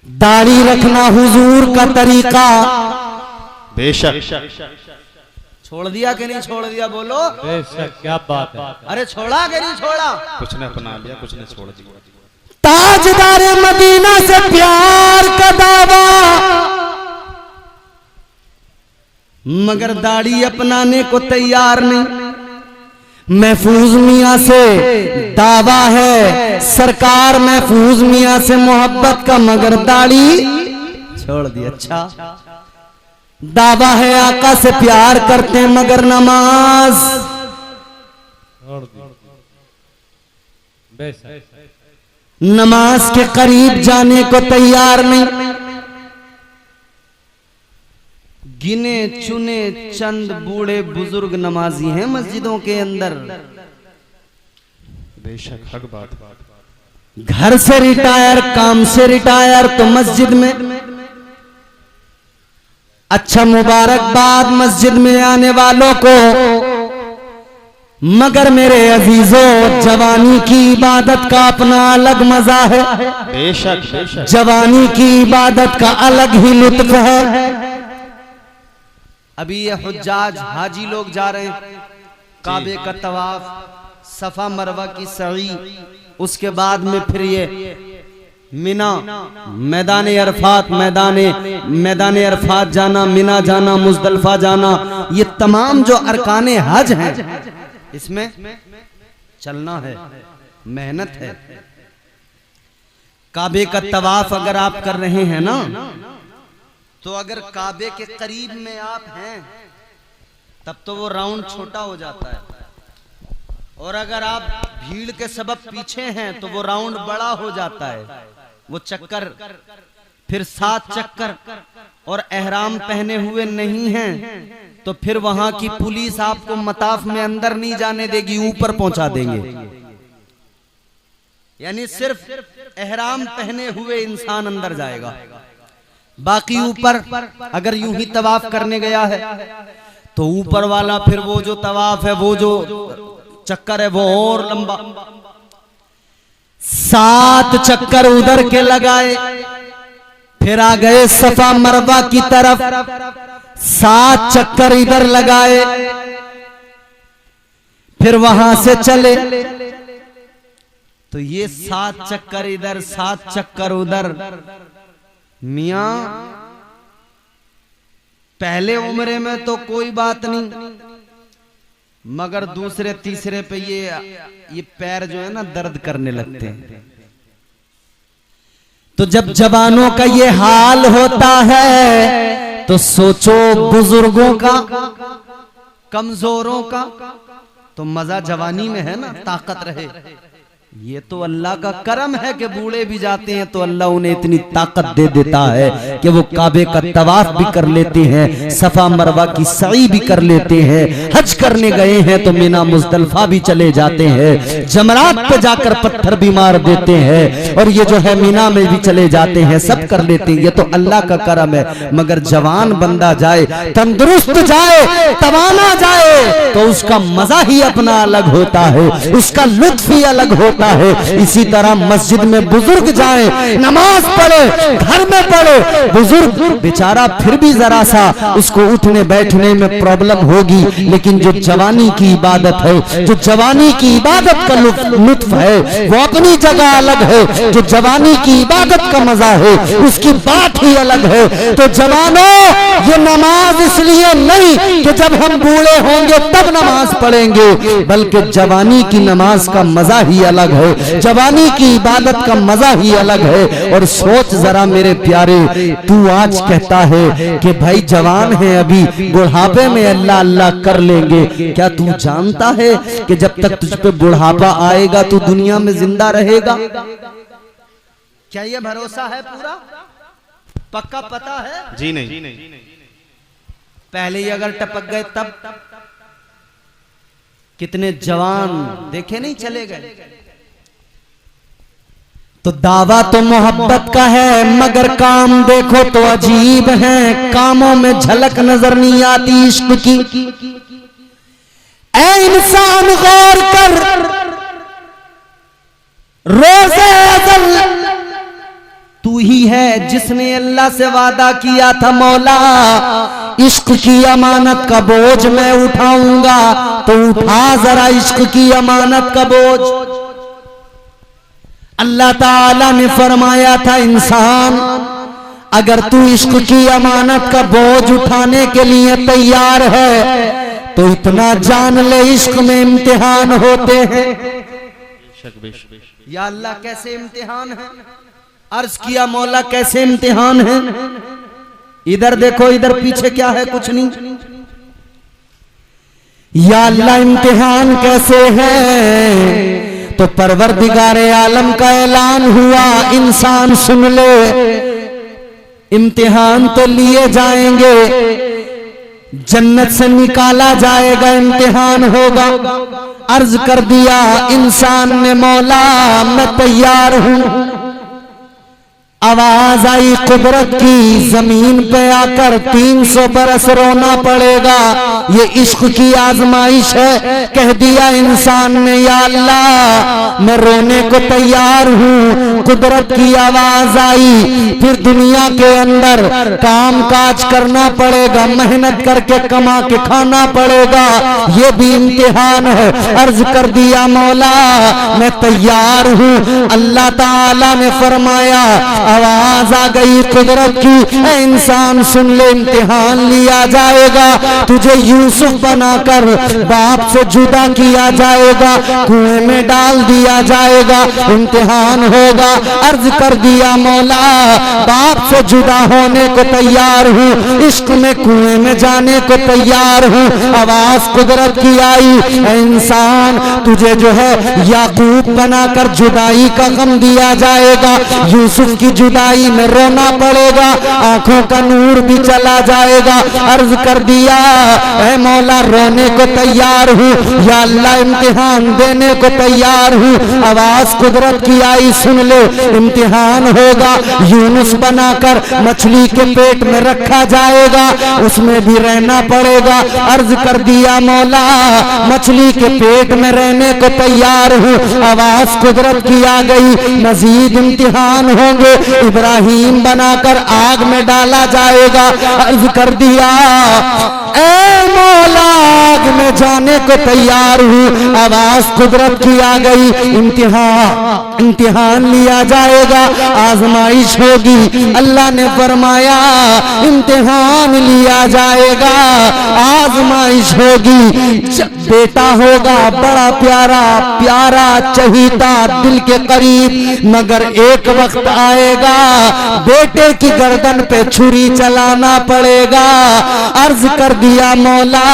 दाढ़ी रखना हुजूर का तरीका, बेशक छोड़ दिया कि नहीं छोड़ दिया? बोलो बेशक, क्या बात है। अरे छोड़ा कि नहीं छोड़ा? कुछ ने अपना लिया, कुछ ने छोड़ दिया। ताजदार मदीना से प्यार का दावा, मगर दाढ़ी अपनाने को तैयार नहीं। महफूज मियाँ से दावा है, सरकार महफूज मियाँ से मोहब्बत का, मगर दाढ़ी छोड़ दी। अच्छा, दावा है आका से प्यार करते मगर नमाज छोड़ दी। बेशक नमाज के करीब जाने को तैयार नहीं। गिने चुने चंद बूढ़े बुजुर्ग नमाजी हैं मस्जिदों के अंदर। बेशक हक बात। घर से रिटायर, काम से रिटायर, तो मस्जिद में। अच्छा, मुबारकबाद मस्जिद में आने वालों को, मगर मेरे अजीजों, जवानी की इबादत का अपना अलग मजा है। बेशक बेशक जवानी की इबादत का अलग ही लुत्फ है। अभी ये हुज्जाज हाजी लोग जा रहे हैं, काबे का तवाफ, सफा मरवा की सई, उसके बाद में फिर ये मिना, मैदान अरफात, मैदान अरफात जाना, मिना जाना, मुजदलफा जाना, ये तमाम जो अरकाने हज हैं, इसमें चलना है, मेहनत है। काबे का तवाफ अगर आप कर रहे हैं ना, तो अगर काबे के करीब में आप हैं तब तो वो राउंड छोटा हो जाता है, और अगर आप भीड़ के सबब पीछे हैं तो वो राउंड बड़ा हो जाता है। वो चक्कर फिर 7 चक्कर, और एहराम पहने हुए नहीं हैं तो फिर वहां की पुलिस आपको मताफ में अंदर नहीं जाने देगी, ऊपर पहुंचा देंगे। यानी सिर्फ एहराम पहने हुए इंसान अंदर जाएगा, बाकी ऊपर अगर यूं ही तवाफ करने गया है तो ऊपर वाला फिर वो जो तवाफ है, वो जो चक्कर है, वो और लंबा। 7 चक्कर उधर के लगाए, फिर आ गए सफा मरवा की तरफ, 7 चक्कर इधर लगाए, फिर वहां से चले। तो ये 7 चक्कर इधर 7 चक्कर उधर, मियां पहले उम्र में तो कोई बात नहीं, मगर दूसरे तीसरे पे ये पैर जो है ना दर्द करने लगते हैं। तो जब जवानों का ये हाल होता है तो सोचो बुजुर्गों का, कमजोरों का। तो मजा जवानी में है ना, ताकत रहे। ये तो अल्लाह का करम है कि बूढ़े भी जाते हैं तो अल्लाह उन्हें इतनी ताकत दे देता है कि वो काबे का तवाफ भी कर लेते हैं, सफा मरवा की सई भी कर लेते हैं, हज करने गए हैं तो मीना मुजदलफा भी चले जाते हैं, जमरात पे जाकर पत्थर भी मार देते हैं, और ये जो है मीना में भी चले जाते हैं, सब कर लेते हैं। ये तो अल्लाह का करम है। मगर जवान बंदा जाए, तंदुरुस्त जाए, तवाना जाए, तो उसका मजा ही अपना अलग होता है, उसका लुत्फ ही अलग होता है। इसी तरह मस्जिद में बुजुर्ग जाए, नमाज पढ़े, घर में पढ़े, बुजुर्ग बेचारा फिर भी जरा सा उसको उठने बैठने में प्रॉब्लम होगी, लेकिन जो जवानी की इबादत है, जो जवानी की इबादत का लुत्फ है, वो अपनी जगह अलग है। जो जवानी की इबादत का मजा है उसकी बात ही अलग है। तो जवानों, ये नमाज इसलिए नहीं कि जब हम बूढ़े होंगे तब नमाज पढ़ेंगे, बल्कि जवानी की नमाज का मजा ही अलग है, जवानी की इबादत का मजा ही अलग है। और सोच जरा मेरे प्यारे, तू आज कहता है कि भाई जवान है, अभी बुढ़ापे में अल्लाह अल्लाह कर लेंगे। क्या तू जानता है कि जब तक तुझ पे बुढ़ापा आएगा तू दुनिया में जिंदा रहेगा? क्या ये भरोसा है पूरा पक्का पता है? जी नहीं। पहले ही अगर टपक गए तब कितने जवान देखे नहीं चले गए। तो दावा तो मोहब्बत का है, मगर काम देखो तो अजीब है, कामों में झलक नजर नहीं आती इश्क की। ऐ इंसान गौर कर, रोज़े अज़ल तू ही है जिसने अल्लाह से वादा किया था, मौला इश्क की अमानत का बोझ मैं उठाऊंगा, तो उठा जरा इश्क की अमानत का बोझ। अल्लाह ताला ने फरमाया था, इंसान अगर तू इश्क की अमानत का बोझ उठाने के लिए तैयार है तो इतना जान ले, इश्क में इम्तिहान होते हैं। या अल्लाह कैसे इम्तिहान है? अर्ज किया मौला कैसे इम्तिहान है? इधर देखो, इधर पीछे क्या है? कुछ नहीं। या अल्लाह इम्तिहान कैसे है? तो परवरदिगारे आलम का ऐलान हुआ, इंसान सुन ले, इम्तिहान तो लिए जाएंगे, जन्नत से निकाला जाएगा, इम्तिहान होगा। अर्ज कर दिया इंसान ने, मौला मैं तैयार हूं। आवाज आई कुदरत की, जमीन पे आकर 300 बरस रोना पड़ेगा, ये इश्क की आजमाइश है। कह दिया इंसान ने, या अल्लाह मैं रोने को तैयार हूँ। कुदरत की आवाज आई, फिर दुनिया के अंदर काम काज करना पड़ेगा, मेहनत करके कमा के खाना पड़ेगा, ये भी इम्तिहान है। अर्ज कर दिया मौला मैं तैयार हूँ। अल्लाह ताला ने फरमाया, आवाज आ गई कुदरत की, इंसान सुन ले, इम्तिहान लिया जाएगा, तुझे यूसुफ बनाकर बाप से जुदा किया जाएगा, कुएं में डाल दिया जाएगा, इम्तिहान होगा। अर्ज कर दिया मौला बाप से जुदा होने को तैयार हूँ, इश्क में कुएं में जाने को तैयार हूँ। आवाज कुदरत की आई, इंसान तुझे जो है याकूब बनाकर जुदाई का गम दिया जाएगा, यूसुफ की जुदाई में रोना पड़ेगा, आंखों का नूर भी चला जाएगा। अर्ज कर दिया ऐ मौला रोने को तैयार हूँ, या अल्लाह इम्तिहान देने को तैयार हूँ। आवाज कुदरत की आई, सुन ले इम्तिहान होगा, यूनुस बनाकर मछली के पेट में रखा जाएगा, उसमें भी रहना पड़ेगा। अर्ज कर दिया मौला मछली के पेट में रहने को तैयार हूँ। आवाज कुदरत की आ गई, मजीद इम्तिहान होंगे, इब्राहिम बनाकर आग में डाला जाएगा। अर्ज कर दिया ऐ मौला आग में जाने को तैयार हूँ। आवाज कुदरत की आ गई, इम्तिहान लिया जाएगा, आजमाइश होगी। अल्लाह ने फरमाया इम्तिहान लिया जाएगा, आजमाइश होगी। बेटा होगा बड़ा प्यारा प्यारा चहीता दिल के करीब, मगर एक वक्त आएगा बेटे की गर्दन पे छुरी चलाना पड़ेगा। अर्ज कर दिया मौला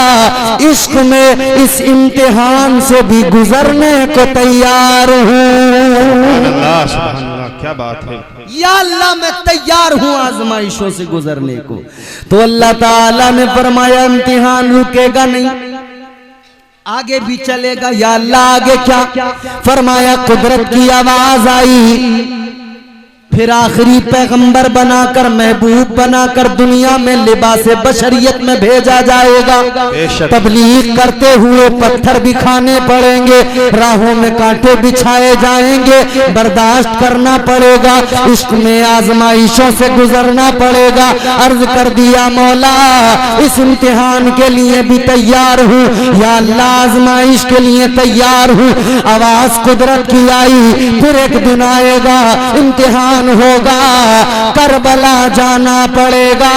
इश्क में इस इम्तिहान से भी गुजरने को तैयार हूँ। अल्लाह सुभान अल्लाह, क्या बात है। या अल्लाह मैं तैयार हूँ आजमाइशों से गुजरने को। तो अल्लाह ताला ने फरमाया इम्तिहान रुकेगा नहीं, आगे भी चलेगा। या अल्लाह आगे क्या? फरमाया कुदरत की आवाज आई, फिर आखिरी पैगंबर बनाकर महबूब बनाकर दुनिया में लिबास बशरियत में भेजा जाएगा। तबलीग करते हुए पत्थर भी खाने पड़ेंगे, राहों में कांटे बिछाए जाएंगे, बर्दाश्त करना पड़ेगा, इश्क में आजमाइशों से गुजरना पड़ेगा। अर्ज कर दिया मौला इस इम्तिहान के लिए भी तैयार हूँ, या अल्लाह आजमाइश के लिए तैयार हूँ। आवाज कुदरत की आई, फिर एक दिन आएगा इम्तिहान होगा, करबला जाना पड़ेगा,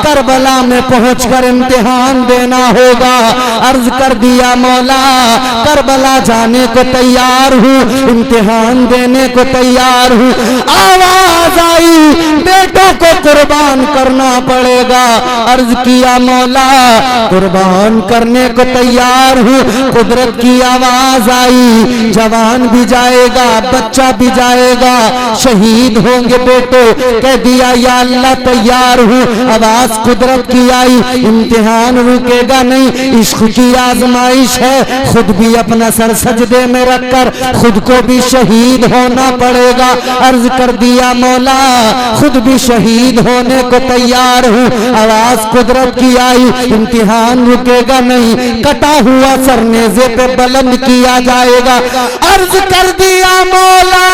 करबला में पहुंचकर इम्तिहान देना होगा। अर्ज कर दिया मौला करबला जाने को तैयार हूँ, इम्तिहान देने को तैयार हूँ। आवाज आई बेटों को कुर्बान करना पड़ेगा। अर्ज किया मौला कुर्बान करने को तैयार हूँ। कुदरत की आवाज आई जवान भी जाएगा बच्चा भी जाएगा, शहीद होंगे बेटे। कह दिया या अल्लाह तैयार हूँ। आवाज कुदरत की आई इम्तिहान रुकेगा नहीं, इश्क की आजमाइश है, खुद भी अपना सर सजदे में रखकर खुद को भी शहीद होना पड़ेगा। अर्ज कर दिया मौला खुद भी शहीद होने को तैयार हूँ। आवाज कुदरत की आई इम्तिहान रुकेगा नहीं, कटा हुआ सर नेज़े पे बुलंद किया जाएगा। अर्ज कर दिया मौला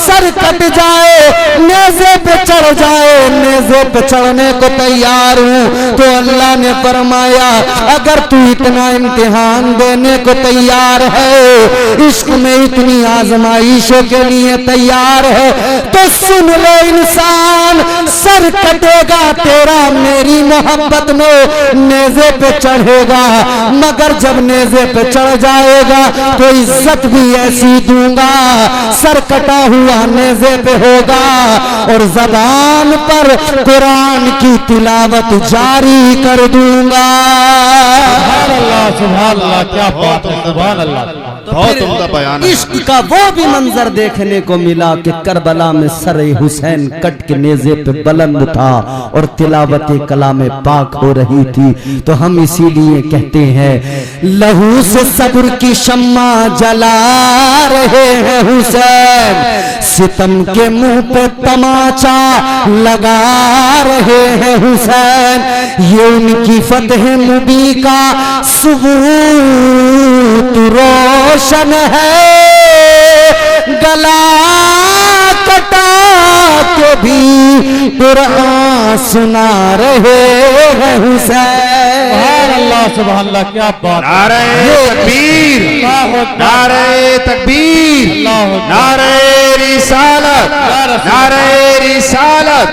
सर कट जाए नेज़े पे चढ़ जाए, नेज़े पे चढ़ने को तैयार हूँ। तो अल्लाह ने फरमाया अगर तू इतना इम्तिहान देने को तैयार है, इश्क में इतनी आजमाइशों के लिए तैयार है, तो सुन ले इंसान सर कटेगा तेरा मेरी मोहब्बत में नेज़े पे चढ़ेगा, मगर जब नेज़े पे चढ़ जाएगा तो इज्जत भी ऐसी दूंगा, सर कटा हुआ नेज़े पे होगा और ज़बान पर कुरान की तिलावत जारी कर दूंगा। सुभान अल्लाह, क्या बात है, सुभान अल्लाह। बहुत उम्दा बयान है। इश्क का वो भी मंजर देखने को मिला कि करबला में सर हुसैन कट के नेज़े पे बुलंद था और तिलावत कलाम पाक हो रही थी। तो हम इसीलिए कहते हैं लहू से सब्र की शम्मा जला रहे हैं हुसैन, सितम के मुंह पे तमाचा लगा रहे हैं हुसैन, ये उनकी फतह मुबी का सबूत रोशन है, गला कटा के भी कुरान सुना रहे हैं हुसैन। अल्लाह सुभान अल्लाह, क्या बात। नारे तकबीर, नारे तकबीर, नारे रिसालत, नारे रिसालत,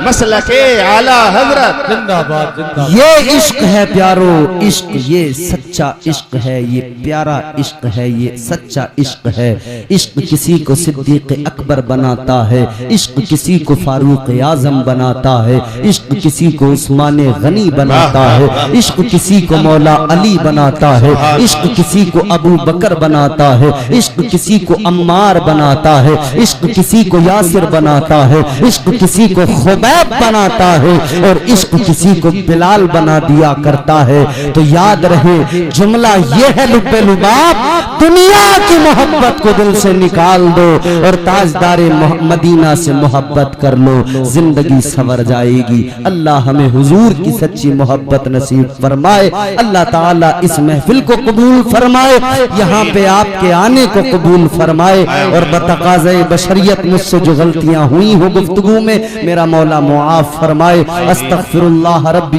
मसलके आला हजरत। जिंदाबाद जिंदाबाद। ये इश्क है प्यारो, इश्क ये सच्चा इश्क है, ये प्यारा इश्क है, ये सच्चा इश्क है। इश्क किसी को सिद्दीक अकबर बनाता है, इश्क किसी को फारूक आजम बनाता है, इश्क किसी को उस्मान गनी बनाता है, इश्क किसी को मौला अली बनाता है, इश्क किसी को अबू बकर बनाता है, इश्क किसी को अम्मार बनाता है, इश्क किसी को यासिर बनाता है, इश्क किसी को खुबैब बनाता है और इश्क किसी को बिलाल बना दिया करता है। तो याद रहे जुमला ये है लुब्बे लुबाब, दुनिया की मोहब्बत को दिल से निकाल दो और ताजदारे मदीना से मोहब्बत कर लो, जिंदगी संवर जाएगी। अल्लाह हमें हुजूर की सच्ची मोहब्बत नसीब फरमाए। अल्लाह ताला इस महफिल को कबूल फरमाए, यहाँ पे आपके आने को कबूल फरमाए और बतकाज़े बशरियत मुझसे जो गलतियां हुई हो गुफ्तगू में मेरा मौला मुआफ फरमाए। अस्तगफिरुल्लाह रब्बी